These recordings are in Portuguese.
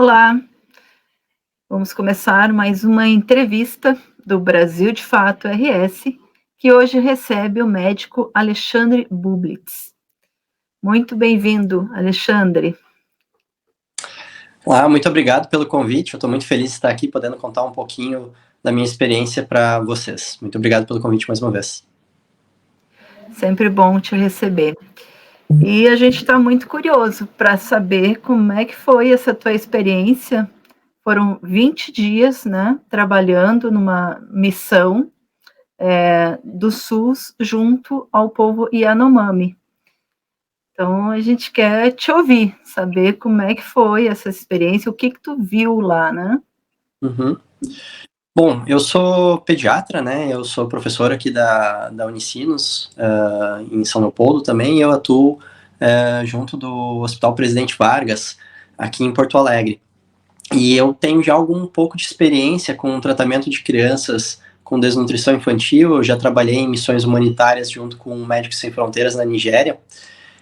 Olá, vamos começar mais uma entrevista do Brasil de Fato RS, que hoje recebe o médico Alexandre Bublitz. Muito bem-vindo, Alexandre. Olá, muito obrigado pelo convite. Eu estou muito feliz de estar aqui podendo contar um pouquinho da minha experiência para vocês. Muito obrigado pelo convite mais uma vez. Sempre bom te receber. E a gente está muito curioso para saber como é que foi essa tua experiência. Foram 20 dias, né, trabalhando numa missão do SUS junto ao povo Yanomami. Então, a gente quer te ouvir, saber como é que foi essa experiência, o que tu viu lá, né? Uhum. Bom, eu sou pediatra, né? Eu sou professor aqui da Unicinos, em São Leopoldo também, e eu atuo junto do Hospital Presidente Vargas, aqui em Porto Alegre. E eu tenho já algum pouco de experiência com o tratamento de crianças com desnutrição infantil. Eu já trabalhei em missões humanitárias junto com Médicos Sem Fronteiras na Nigéria,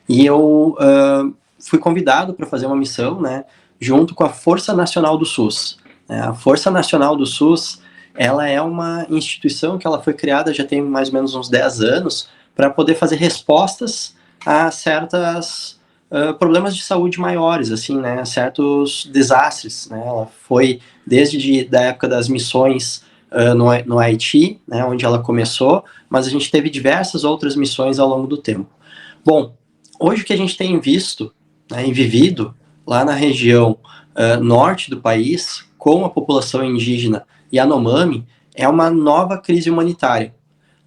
e eu fui convidado para fazer uma missão, né, junto com a Força Nacional do SUS. A Força Nacional do SUS, ela é uma instituição que ela foi criada já tem mais ou menos uns 10 anos para poder fazer respostas a certos problemas de saúde maiores, assim, né, a certos desastres, né. Ela foi desde da época das missões no Haiti, né, onde ela começou, mas a gente teve diversas outras missões ao longo do tempo. Bom, hoje o que a gente tem visto, né, e vivido lá na região norte do país, com a população indígena Yanomami, é uma nova crise humanitária.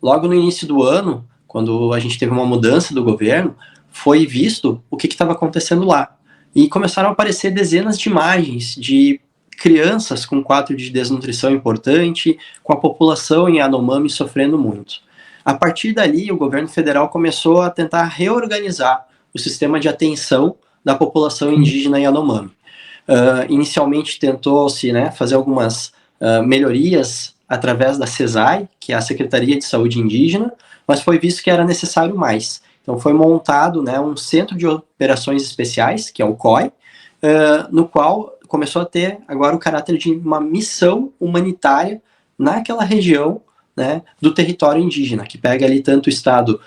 Logo no início do ano, quando a gente teve uma mudança do governo, foi visto o que estava acontecendo lá. E começaram a aparecer dezenas de imagens de crianças com quadro de desnutrição importante, com a população em Yanomami sofrendo muito. A partir dali, o governo federal começou a tentar reorganizar o sistema de atenção da população indígena Yanomami. Inicialmente tentou-se, né, fazer algumas melhorias através da CESAI, que é a Secretaria de Saúde Indígena, mas foi visto que era necessário mais. Então foi montado, né, um Centro de Operações Especiais, que é o COI, no qual começou a ter agora o caráter de uma missão humanitária naquela região, né, do território indígena, que pega ali tanto o estado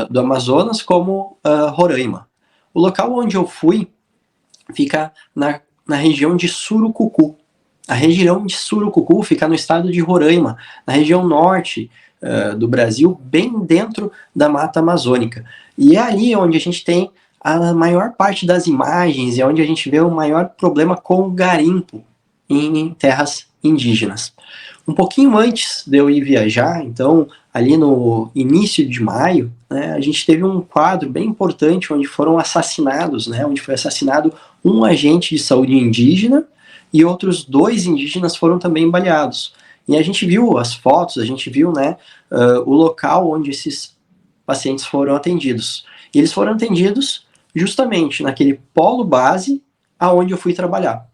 do Amazonas como Roraima. O local onde eu fui fica na região de Surucucu. A região de Surucucu fica no estado de Roraima, na região norte do Brasil, bem dentro da Mata Amazônica. E é ali onde a gente tem a maior parte das imagens, é onde a gente vê o maior problema com o garimpo em terras indígenas. Um pouquinho antes de eu ir viajar, então, ali no início de maio, né, a gente teve um quadro bem importante onde foram assassinados, né, onde foi assassinado um agente de saúde indígena e outros 2 indígenas foram também baleados. E a gente viu as fotos, a gente viu, né, o local onde esses pacientes foram atendidos. E eles foram atendidos justamente naquele polo base aonde eu fui trabalhar.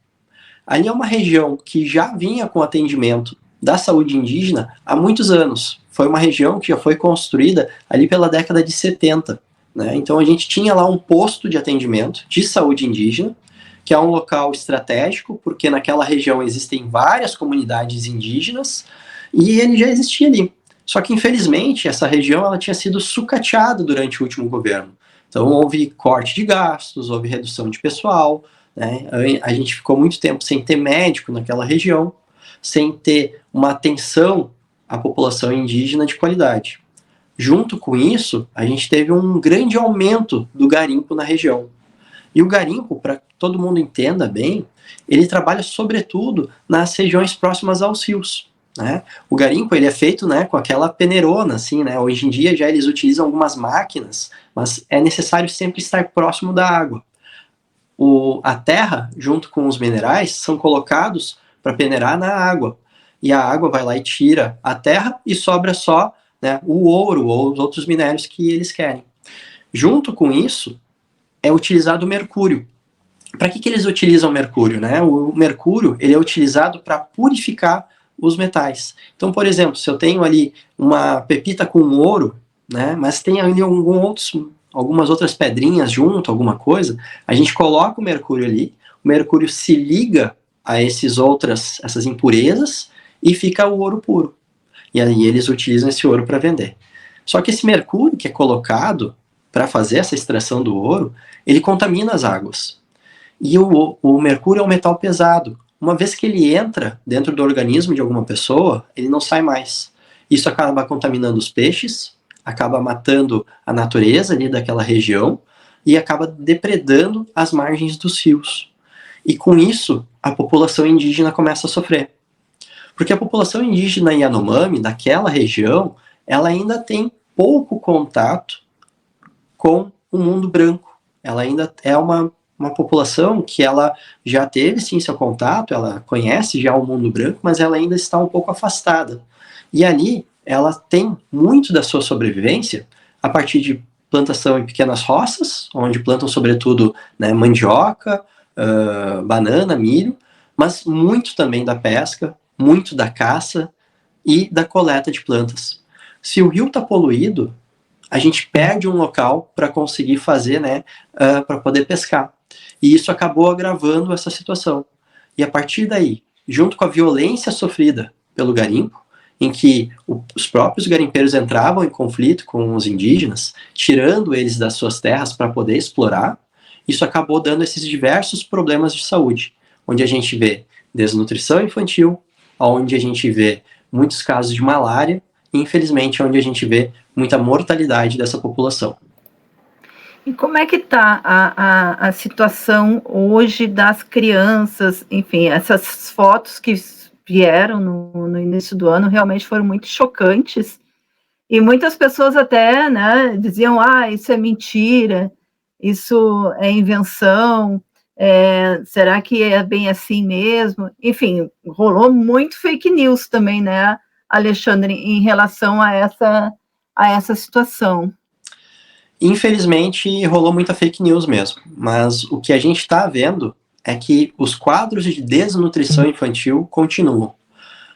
Ali é uma região que já vinha com atendimento da saúde indígena há muitos anos. Foi uma região que já foi construída ali pela década de 70. Né? Então a gente tinha lá um posto de atendimento de saúde indígena, que é um local estratégico, porque naquela região existem várias comunidades indígenas, e ele já existia ali. Só que, infelizmente, essa região ela tinha sido sucateada durante o último governo. Então houve corte de gastos, houve redução de pessoal, né? A gente ficou muito tempo sem ter médico naquela região, sem ter uma atenção à população indígena de qualidade. Junto com isso, a gente teve um grande aumento do garimpo na região. E o garimpo, para que todo mundo entenda bem, ele trabalha sobretudo nas regiões próximas aos rios. Né? O garimpo ele é feito, né, com aquela peneirona, assim, né? Hoje em dia já eles utilizam algumas máquinas, mas é necessário sempre estar próximo da água. A terra, junto com os minerais, são colocados para peneirar na água. E a água vai lá e tira a terra e sobra só, né, o ouro ou os outros minérios que eles querem. Junto com isso, é utilizado o mercúrio. Para que eles utilizam mercúrio? Né? O mercúrio ele é utilizado para purificar os metais. Então, por exemplo, se eu tenho ali uma pepita com ouro, né, mas tem ali algumas outras pedrinhas junto, alguma coisa, a gente coloca o mercúrio ali, o mercúrio se liga a essas impurezas e fica o ouro puro. E aí eles utilizam esse ouro para vender. Só que esse mercúrio que é colocado para fazer essa extração do ouro, ele contamina as águas. E o mercúrio é um metal pesado. Uma vez que ele entra dentro do organismo de alguma pessoa, ele não sai mais. Isso acaba contaminando os peixes, acaba matando a natureza ali daquela região e acaba depredando as margens dos rios. E com isso, a população indígena começa a sofrer. Porque a população indígena Yanomami, daquela região, ela ainda tem pouco contato com o mundo branco. Ela ainda é uma população que ela já teve sim seu contato, ela conhece já o mundo branco, mas ela ainda está um pouco afastada. E ali ela tem muito da sua sobrevivência a partir de plantação em pequenas roças, onde plantam sobretudo, né, mandioca, banana, milho, mas muito também da pesca, muito da caça e da coleta de plantas. Se o rio está poluído, a gente perde um local para conseguir fazer, né, para poder pescar. E isso acabou agravando essa situação. E a partir daí, junto com a violência sofrida pelo garimpo, em que os próprios garimpeiros entravam em conflito com os indígenas, tirando eles das suas terras para poder explorar, isso acabou dando esses diversos problemas de saúde, onde a gente vê desnutrição infantil, onde a gente vê muitos casos de malária, e infelizmente onde a gente vê muita mortalidade dessa população. E como é que está a situação hoje das crianças? Enfim, essas fotos que vieram no início do ano realmente foram muito chocantes, e muitas pessoas até, né, diziam, isso é mentira, isso é invenção, será que é bem assim mesmo? Enfim, rolou muito fake news também, né, Alexandre, em relação a essa situação. Infelizmente, rolou muita fake news mesmo, mas o que a gente está vendo é que os quadros de desnutrição infantil continuam.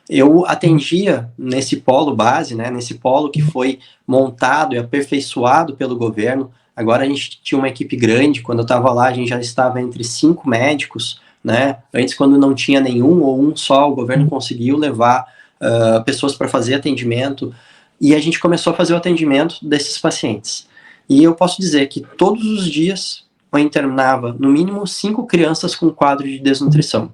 Eu atendia nesse polo base, né, nesse polo que foi montado e aperfeiçoado pelo governo. Agora a gente tinha uma equipe grande, quando eu estava lá a gente já estava entre 5 médicos, né? Antes, quando não tinha nenhum ou um só, o governo conseguiu levar pessoas para fazer atendimento, e a gente começou a fazer o atendimento desses pacientes. E eu posso dizer que todos os dias eu internava no mínimo 5 crianças com quadro de desnutrição.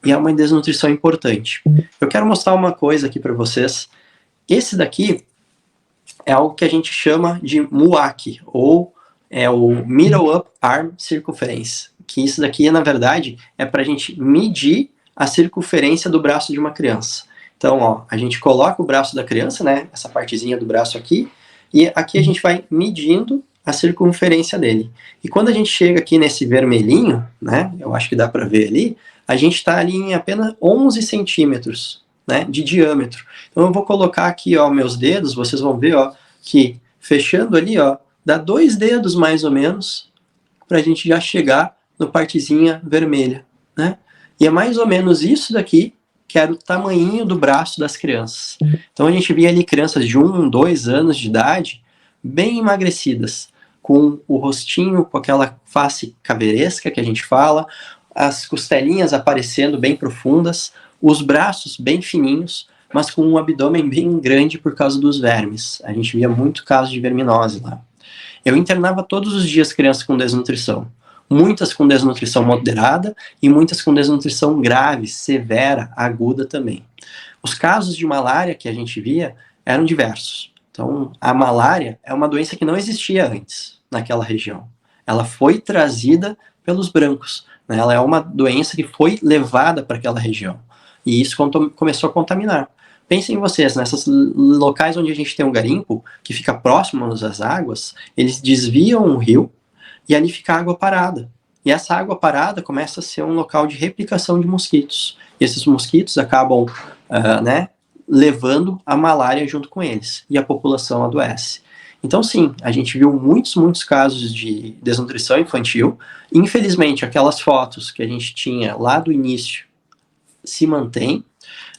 E é uma desnutrição importante. Eu quero mostrar uma coisa aqui para vocês. Esse daqui é algo que a gente chama de MUAC, ou é o Middle Up Arm Circumference, que isso daqui, na verdade, é para a gente medir a circunferência do braço de uma criança. Então, ó, a gente coloca o braço da criança, né, essa partezinha do braço aqui, e aqui a gente vai medindo a circunferência dele. E quando a gente chega aqui nesse vermelhinho, né, eu acho que dá para ver ali, a gente está ali em apenas 11 centímetros, né, de diâmetro. Então eu vou colocar aqui, ó, meus dedos, vocês vão ver, ó, que fechando ali, ó, dá 2 dedos mais ou menos para a gente já chegar no partezinha vermelha, né? E é mais ou menos isso daqui que era o tamanhinho do braço das crianças. Então a gente via ali crianças de 1, 2 anos de idade, bem emagrecidas, com o rostinho, com aquela face caveiresca que a gente fala, as costelinhas aparecendo bem profundas, os braços bem fininhos, mas com um abdômen bem grande por causa dos vermes. A gente via muito caso de verminose lá. Eu internava todos os dias crianças com desnutrição. Muitas com desnutrição moderada e muitas com desnutrição grave, severa, aguda também. Os casos de malária que a gente via eram diversos. Então, a malária é uma doença que não existia antes naquela região. Ela foi trazida pelos brancos, né? Ela é uma doença que foi levada para aquela região. E isso começou a contaminar. Pensem vocês, nesses locais onde a gente tem um garimpo, que fica próximo às águas, eles desviam o rio, e ali fica a água parada. E essa água parada começa a ser um local de replicação de mosquitos. E esses mosquitos acabam né, levando a malária junto com eles. E a população adoece. Então, sim, a gente viu muitos casos de desnutrição infantil. Infelizmente, aquelas fotos que a gente tinha lá do início se mantêm.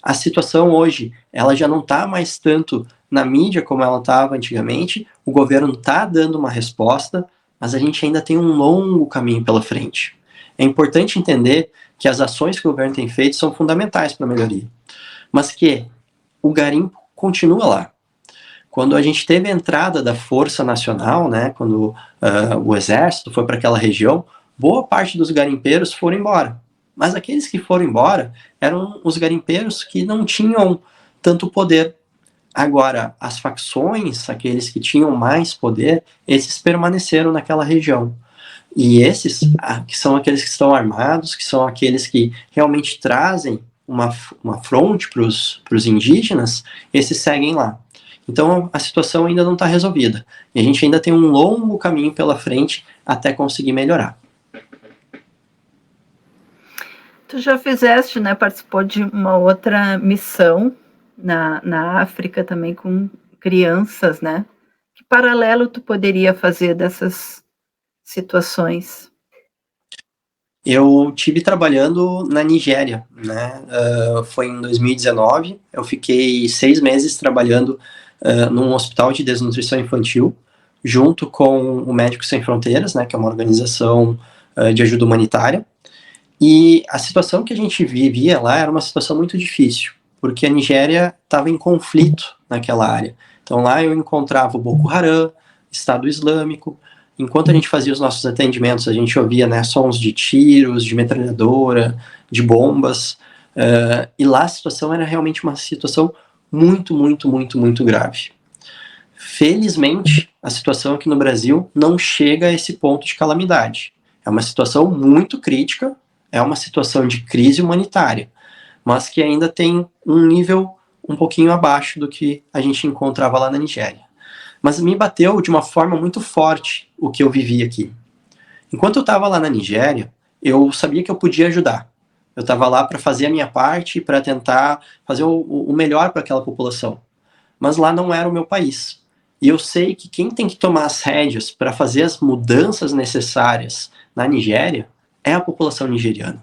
A situação hoje, ela já não está mais tanto na mídia como ela estava antigamente. O governo está dando uma resposta, mas a gente ainda tem um longo caminho pela frente. É importante entender que as ações que o governo tem feito são fundamentais para a melhoria, mas que o garimpo continua lá. Quando a gente teve a entrada da Força Nacional, né, quando o Exército foi para aquela região, boa parte dos garimpeiros foram embora. Mas aqueles que foram embora eram os garimpeiros que não tinham tanto poder. Agora, as facções, aqueles que tinham mais poder, esses permaneceram naquela região. E esses, que são aqueles que estão armados, que são aqueles que realmente trazem uma fronte para os indígenas, esses seguem lá. Então, a situação ainda não está resolvida. E a gente ainda tem um longo caminho pela frente até conseguir melhorar. Tu já fizeste, né, participou de uma outra missão na África também com crianças, né? Que paralelo tu poderia fazer dessas situações? Eu tive trabalhando na Nigéria, né? Foi em 2019. Eu fiquei 6 meses trabalhando num hospital de desnutrição infantil, junto com o Médicos Sem Fronteiras, né? Que é uma organização de ajuda humanitária. E a situação que a gente vivia lá era uma situação muito difícil, porque a Nigéria estava em conflito naquela área. Então lá eu encontrava o Boko Haram, Estado Islâmico. Enquanto a gente fazia os nossos atendimentos, a gente ouvia, né, sons de tiros, de metralhadora, de bombas. E lá a situação era realmente uma situação muito, muito, muito, muito grave. Felizmente, a situação aqui no Brasil não chega a esse ponto de calamidade. É uma situação muito crítica, é uma situação de crise humanitária, mas que ainda tem um nível um pouquinho abaixo do que a gente encontrava lá na Nigéria. Mas me bateu de uma forma muito forte o que eu vivi aqui. Enquanto eu estava lá na Nigéria, eu sabia que eu podia ajudar. Eu estava lá para fazer a minha parte, para tentar fazer o melhor para aquela população. Mas lá não era o meu país. E eu sei que quem tem que tomar as rédeas para fazer as mudanças necessárias na Nigéria é a população nigeriana.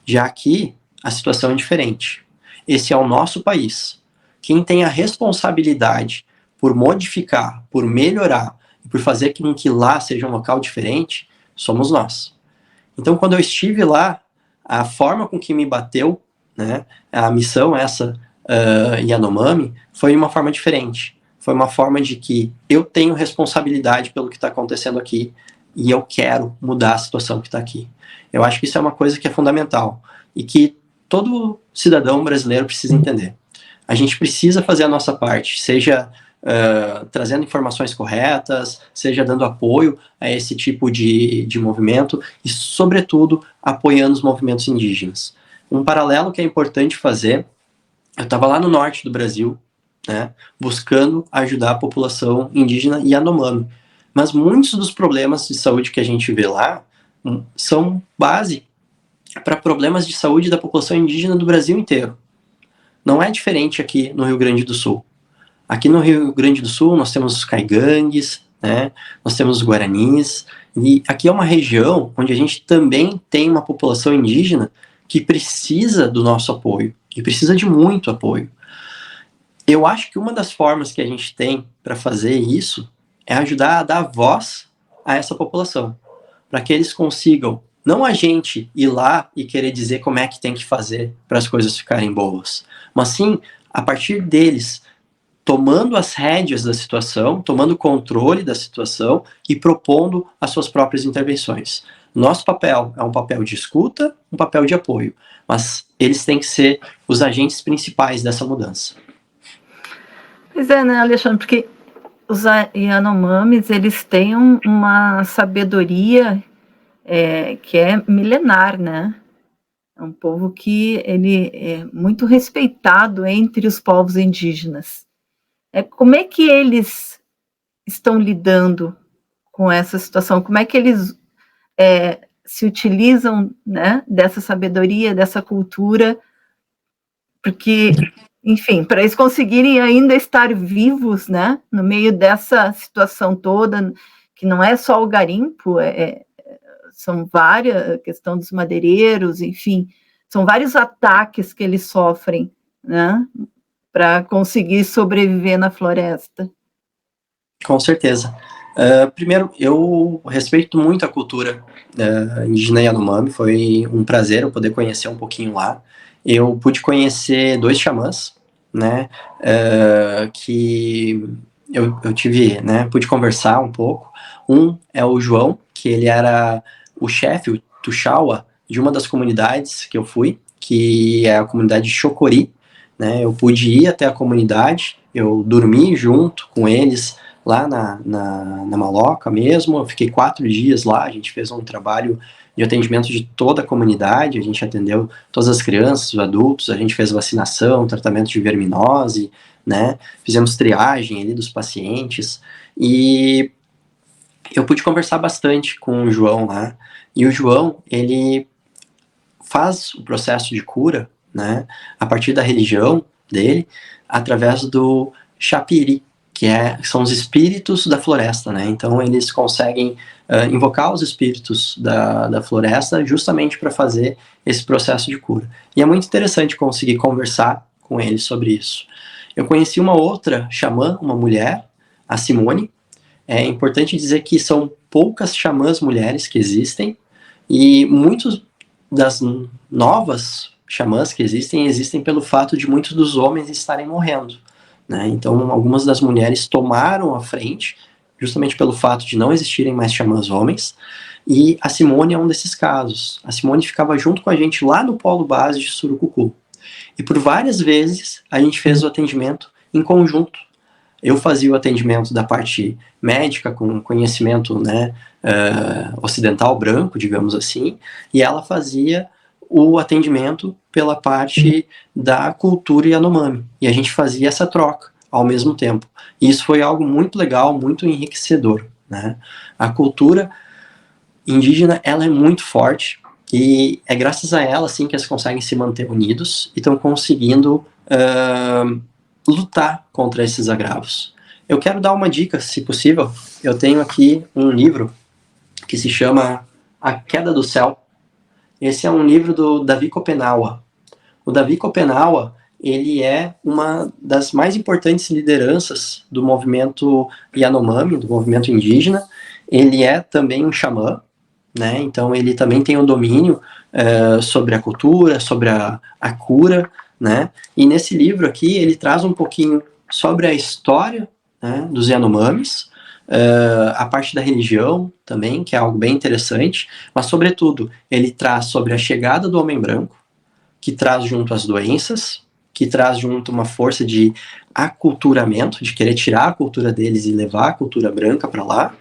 Já aqui, a situação é diferente. Esse é o nosso país. Quem tem a responsabilidade por modificar, por melhorar e por fazer com que lá seja um local diferente, somos nós. Então, quando eu estive lá, a forma com que me bateu, né, a missão essa Yanomami, foi uma forma diferente. Foi uma forma de que eu tenho responsabilidade pelo que está acontecendo aqui e eu quero mudar a situação que está aqui. Eu acho que isso é uma coisa que é fundamental e que todo cidadão brasileiro precisa entender. A gente precisa fazer a nossa parte, seja trazendo informações corretas, seja dando apoio a esse tipo de movimento e, sobretudo, apoiando os movimentos indígenas. Um paralelo que é importante fazer, eu estava lá no norte do Brasil, né, buscando ajudar a população indígena Yanomami, mas muitos dos problemas de saúde que a gente vê lá são base para problemas de saúde da população indígena do Brasil inteiro. Não é diferente aqui no Rio Grande do Sul. Aqui no Rio Grande do Sul nós temos os caigangues, né? Nós temos os guaranis, e aqui é uma região onde a gente também tem uma população indígena que precisa do nosso apoio, e precisa de muito apoio. Eu acho que uma das formas que a gente tem para fazer isso é ajudar a dar voz a essa população, para que eles consigam, não a gente ir lá e querer dizer como é que tem que fazer para as coisas ficarem boas, mas sim, a partir deles, tomando as rédeas da situação, tomando controle da situação e propondo as suas próprias intervenções. Nosso papel é um papel de escuta, um papel de apoio, mas eles têm que ser os agentes principais dessa mudança. Pois é, né, Alexandre, porque os Yanomamis, eles têm uma sabedoria que é milenar, né? É um povo que ele é muito respeitado entre os povos indígenas. Como é que eles estão lidando com essa situação? Como é que eles se utilizam, né, dessa sabedoria, dessa cultura? Porque, enfim, para eles conseguirem ainda estar vivos, né, no meio dessa situação toda, que não é só o garimpo, são várias, a questão dos madeireiros, enfim, são vários ataques que eles sofrem, né, para conseguir sobreviver na floresta. Com certeza. Primeiro, eu respeito muito a cultura indígena Yanomami, foi um prazer eu poder conhecer um pouquinho lá. Eu pude conhecer 2 xamãs, né, que eu tive, né, pude conversar um pouco. Um é o João, que ele era o chefe, o Tuxaua, de uma das comunidades que eu fui, que é a comunidade Xocori, né, eu pude ir até a comunidade, eu dormi junto com eles, lá na Maloca mesmo, eu fiquei 4 dias lá, a gente fez um trabalho de atendimento de toda a comunidade, a gente atendeu todas as crianças, os adultos, a gente fez vacinação, tratamento de verminose, né, fizemos triagem ali dos pacientes, e eu pude conversar bastante com o João lá, e o João, ele faz o processo de cura, né, a partir da religião dele, através do chapiri, que são os espíritos da floresta, né? Então eles conseguem invocar os espíritos da floresta justamente para fazer esse processo de cura. E é muito interessante conseguir conversar com eles sobre isso. Eu conheci uma outra xamã, uma mulher, a Simone. É importante dizer que são poucas xamãs mulheres que existem, e muitos das novas xamãs que existem pelo fato de muitos dos homens estarem morrendo, né? Então, algumas das mulheres tomaram a frente, justamente pelo fato de não existirem mais xamãs homens, e a Simone é um desses casos. A Simone ficava junto com a gente lá no polo base de Surucucu. E por várias vezes a gente fez o atendimento em conjunto. Eu fazia o atendimento da parte médica, com conhecimento, né, ocidental branco, digamos assim, e ela fazia o atendimento pela parte da cultura Yanomami. E a gente fazia essa troca ao mesmo tempo. E isso foi algo muito legal, muito enriquecedor, né? A cultura indígena, ela é muito forte, e é graças a ela, assim, que eles conseguem se manter unidos e estão conseguindo lutar contra esses agravos. Eu quero dar uma dica, se possível. Eu tenho aqui um livro que se chama A Queda do Céu. Esse é um livro do Davi Kopenawa. O Davi Kopenawa, ele é uma das mais importantes lideranças do movimento Yanomami, do movimento indígena. Ele é também um xamã, né? Então ele também tem um domínio sobre a cultura, sobre a cura, né? E nesse livro aqui ele traz um pouquinho sobre a história, né, dos Yanomamis, a parte da religião também, que é algo bem interessante, mas sobretudo ele traz sobre a chegada do homem branco, que traz junto as doenças, que traz junto uma força de aculturamento, de querer tirar a cultura deles e levar a cultura branca para lá,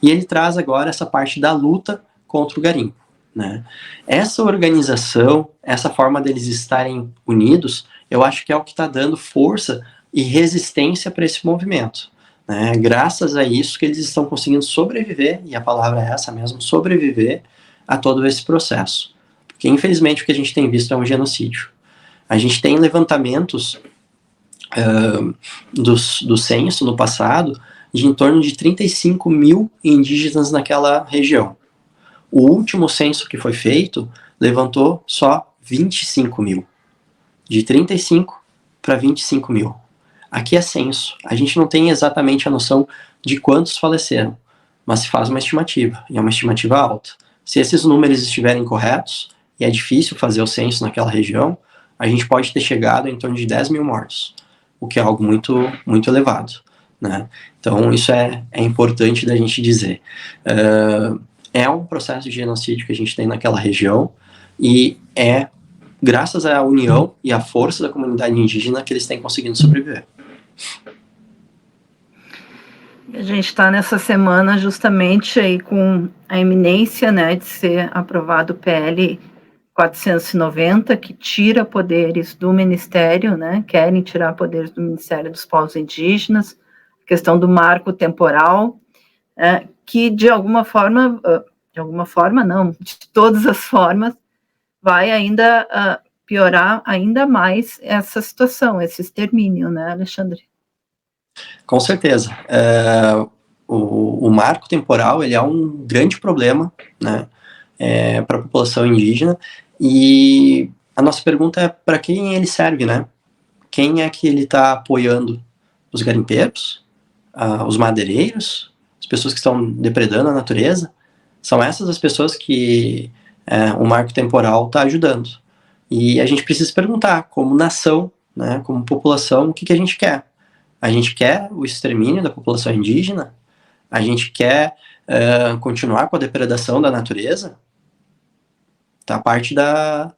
e ele traz agora essa parte da luta contra o garimpo, né? Essa organização, essa forma deles estarem unidos, eu acho que é o que está dando força e resistência para esse movimento, né? Graças a isso que eles estão conseguindo sobreviver, e a palavra é essa mesmo, sobreviver a todo esse processo. Porque infelizmente o que a gente tem visto é um genocídio. A gente tem levantamentos do censo no passado de em torno de 35 mil indígenas naquela região. O último censo que foi feito levantou só 25 mil. De 35 para 25 mil. Aqui é censo. A gente não tem exatamente a noção de quantos faleceram, mas se faz uma estimativa, e é uma estimativa alta. Se esses números estiverem corretos, e é difícil fazer o censo naquela região, a gente pode ter chegado em torno de 10 mil mortos, o que é algo muito, muito elevado, né? Então isso é importante da gente dizer. É um processo de genocídio que a gente tem naquela região, e é graças à união e à força da comunidade indígena que eles têm conseguido sobreviver. A gente está nessa semana justamente aí com a iminência, né, de ser aprovado o PL 490, que tira poderes do Ministério, né, querem tirar poderes do Ministério dos Povos Indígenas, questão do marco temporal, que de alguma forma não, de todas as formas, vai ainda piorar ainda mais essa situação, esse extermínio, né, Alexandre? Com certeza. O marco temporal, ele é um grande problema, né, para a população indígena, e a nossa pergunta é para quem ele serve, né? Quem é que ele está apoiando? Os garimpeiros? os madeireiros, as pessoas que estão depredando a natureza, são essas as pessoas que o marco temporal está ajudando. E a gente precisa se perguntar, como nação, né, como população, o que a gente quer? A gente quer o extermínio da população indígena? A gente quer continuar com a depredação da natureza? Tá, parte da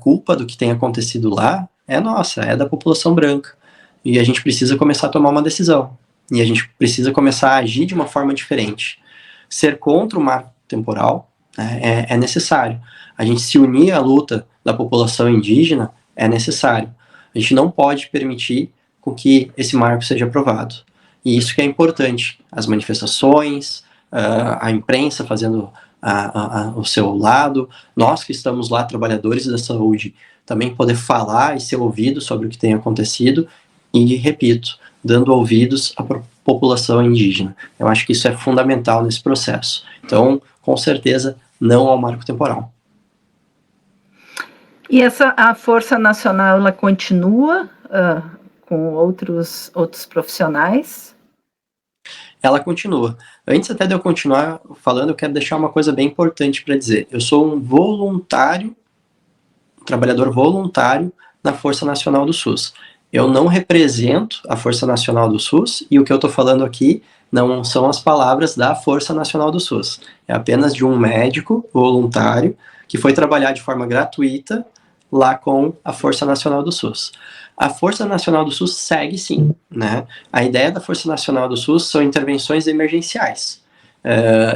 culpa do que tem acontecido lá é nossa, é da população branca. E a gente precisa começar a tomar uma decisão. E a gente precisa começar a agir de uma forma diferente. Ser contra o marco temporal é necessário. A gente se unir à luta da população indígena é necessário. A gente não pode permitir com que esse marco seja aprovado. E isso que é importante. As manifestações, a imprensa fazendo o seu lado, nós que estamos lá, trabalhadores da saúde, também poder falar e ser ouvidos sobre o que tem acontecido e, repito, dando ouvidos à população indígena. Eu acho que isso é fundamental nesse processo. Então, com certeza, não ao marco temporal. E a Força Nacional, ela continua com outros profissionais? Ela continua. Antes até de eu continuar falando, eu quero deixar uma coisa bem importante para dizer. Eu sou um voluntário, um trabalhador voluntário na Força Nacional do SUS. Eu não represento a Força Nacional do SUS e o que eu estou falando aqui não são as palavras da Força Nacional do SUS. É apenas de um médico voluntário que foi trabalhar de forma gratuita lá com a Força Nacional do SUS. A Força Nacional do SUS segue sim, né? A ideia da Força Nacional do SUS são intervenções emergenciais.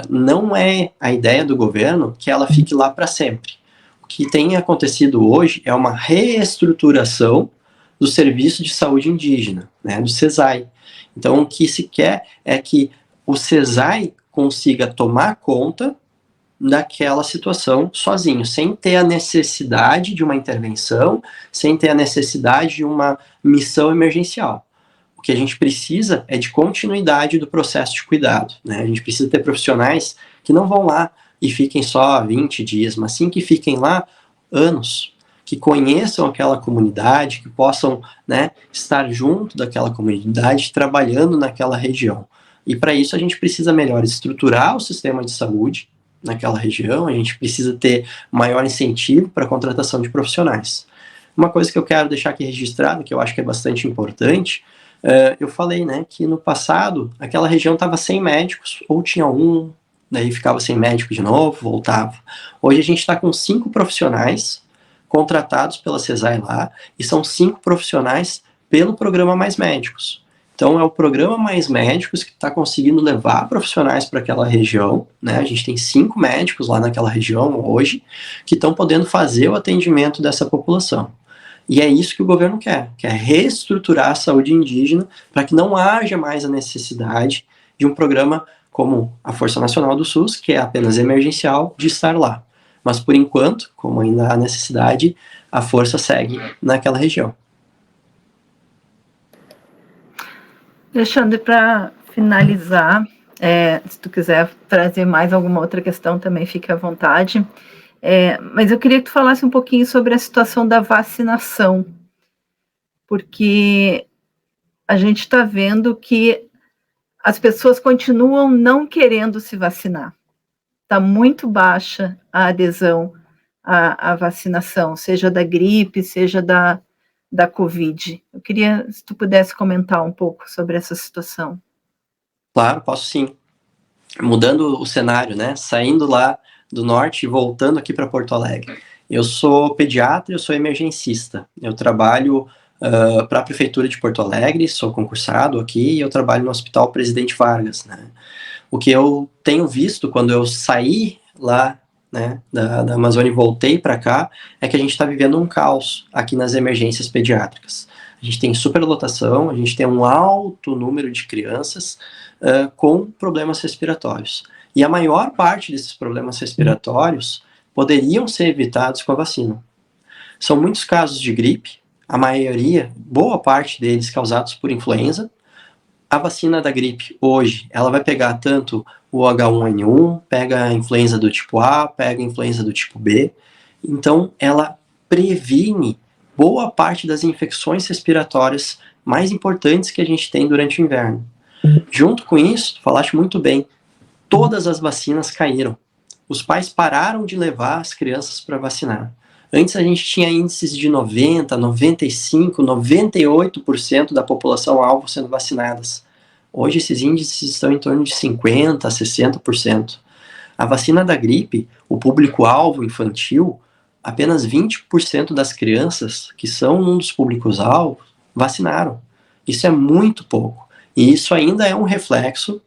Não é a ideia do governo que ela fique lá para sempre. O que tem acontecido hoje é uma reestruturação do Serviço de Saúde Indígena, né, do CESAI. Então, o que se quer é que o CESAI consiga tomar conta daquela situação sozinho, sem ter a necessidade de uma intervenção, sem ter a necessidade de uma missão emergencial. O que a gente precisa é de continuidade do processo de cuidado, né? A gente precisa ter profissionais que não vão lá e fiquem só 20 dias, mas sim que fiquem lá anos, que conheçam aquela comunidade, que possam, né, estar junto daquela comunidade, trabalhando naquela região. E para isso a gente precisa melhor estruturar o sistema de saúde naquela região, a gente precisa ter maior incentivo para a contratação de profissionais. Uma coisa que eu quero deixar aqui registrado, que eu acho que é bastante importante, eu falei, né, que no passado aquela região estava sem médicos, ou tinha um, daí ficava sem médico de novo, voltava. Hoje a gente está com 5 profissionais contratados pela CESAI lá, e são 5 profissionais pelo programa Mais Médicos. Então, é o programa Mais Médicos que está conseguindo levar profissionais para aquela região, né? A gente tem 5 médicos lá naquela região hoje, que estão podendo fazer o atendimento dessa população. E é isso que o governo quer reestruturar a saúde indígena para que não haja mais a necessidade de um programa como a Força Nacional do SUS, que é apenas emergencial, de estar lá. Mas, por enquanto, como ainda há necessidade, a força segue naquela região. Alexandre, para finalizar, se tu quiser trazer mais alguma outra questão, também fique à vontade. Mas eu queria que tu falasse um pouquinho sobre a situação da vacinação, porque a gente está vendo que as pessoas continuam não querendo se vacinar. Está muito baixa a adesão à vacinação, seja da gripe, seja da Covid. Eu queria, se tu pudesse comentar um pouco sobre essa situação. Claro, posso sim. Mudando o cenário, né? Saindo lá do norte e voltando aqui para Porto Alegre. Eu sou pediatra, eu sou emergencista. Eu trabalho para a Prefeitura de Porto Alegre, sou concursado aqui e eu trabalho no Hospital Presidente Vargas, né? O que eu tenho visto quando eu saí lá, né, da Amazônia e voltei para cá, é que a gente está vivendo um caos aqui nas emergências pediátricas. A gente tem superlotação, a gente tem um alto número de crianças com problemas respiratórios. E a maior parte desses problemas respiratórios poderiam ser evitados com a vacina. São muitos casos de gripe, a maioria, boa parte deles causados por influenza. A vacina da gripe hoje, ela vai pegar tanto o H1N1, pega a influenza do tipo A, pega a influenza do tipo B. Então, ela previne boa parte das infecções respiratórias mais importantes que a gente tem durante o inverno. Junto com isso, tu falaste muito bem, todas as vacinas caíram. Os pais pararam de levar as crianças para vacinar. Antes a gente tinha índices de 90, 95, 98% da população alvo sendo vacinadas. Hoje esses índices estão em torno de 50, 60%. A vacina da gripe, o público-alvo infantil, apenas 20% das crianças que são um dos públicos-alvo vacinaram. Isso é muito pouco. E isso ainda é um reflexo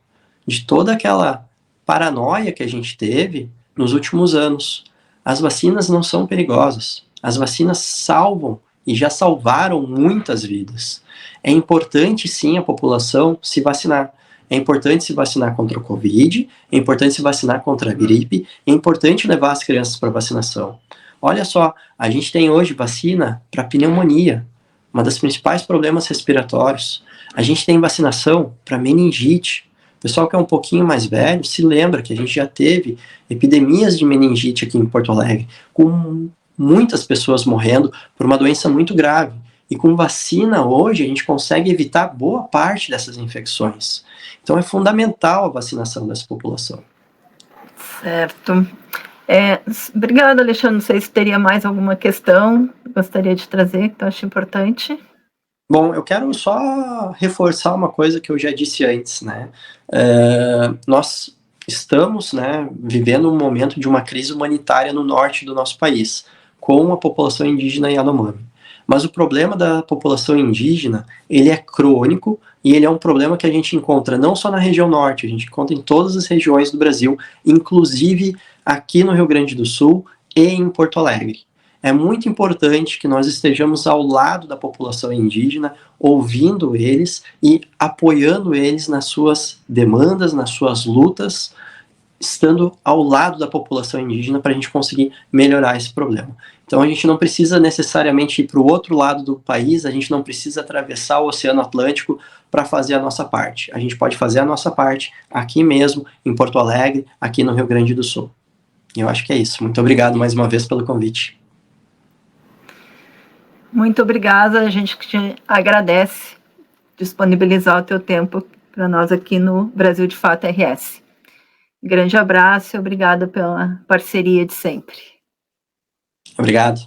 de toda aquela paranoia que a gente teve nos últimos anos. As vacinas não são perigosas. As vacinas salvam e já salvaram muitas vidas. É importante, sim, a população se vacinar. É importante se vacinar contra o Covid, é importante se vacinar contra a gripe, é importante levar as crianças para vacinação. Olha só, a gente tem hoje vacina para pneumonia, uma das principais problemas respiratórios. A gente tem vacinação para meningite. O pessoal que é um pouquinho mais velho se lembra que a gente já teve epidemias de meningite aqui em Porto Alegre, com muitas pessoas morrendo por uma doença muito grave. E com vacina hoje a gente consegue evitar boa parte dessas infecções. Então é fundamental a vacinação dessa população. Certo. Obrigada, Alexandre. Não sei se teria mais alguma questão que gostaria de trazer, que eu acho importante. Bom, eu quero só reforçar uma coisa que eu já disse antes, né? Nós estamos, né, vivendo um momento de uma crise humanitária no norte do nosso país, com a população indígena Yanomami. Mas o problema da população indígena, ele é crônico e ele é um problema que a gente encontra não só na região norte, a gente encontra em todas as regiões do Brasil, inclusive aqui no Rio Grande do Sul e em Porto Alegre. É muito importante que nós estejamos ao lado da população indígena, ouvindo eles e apoiando eles nas suas demandas, nas suas lutas, estando ao lado da população indígena para a gente conseguir melhorar esse problema. Então a gente não precisa necessariamente ir para o outro lado do país, a gente não precisa atravessar o Oceano Atlântico para fazer a nossa parte. A gente pode fazer a nossa parte aqui mesmo, em Porto Alegre, aqui no Rio Grande do Sul. E eu acho que é isso. Muito obrigado mais uma vez pelo convite. Muito obrigada, a gente te agradece disponibilizar o teu tempo para nós aqui no Brasil de Fato RS. Grande abraço e obrigada pela parceria de sempre. Obrigado.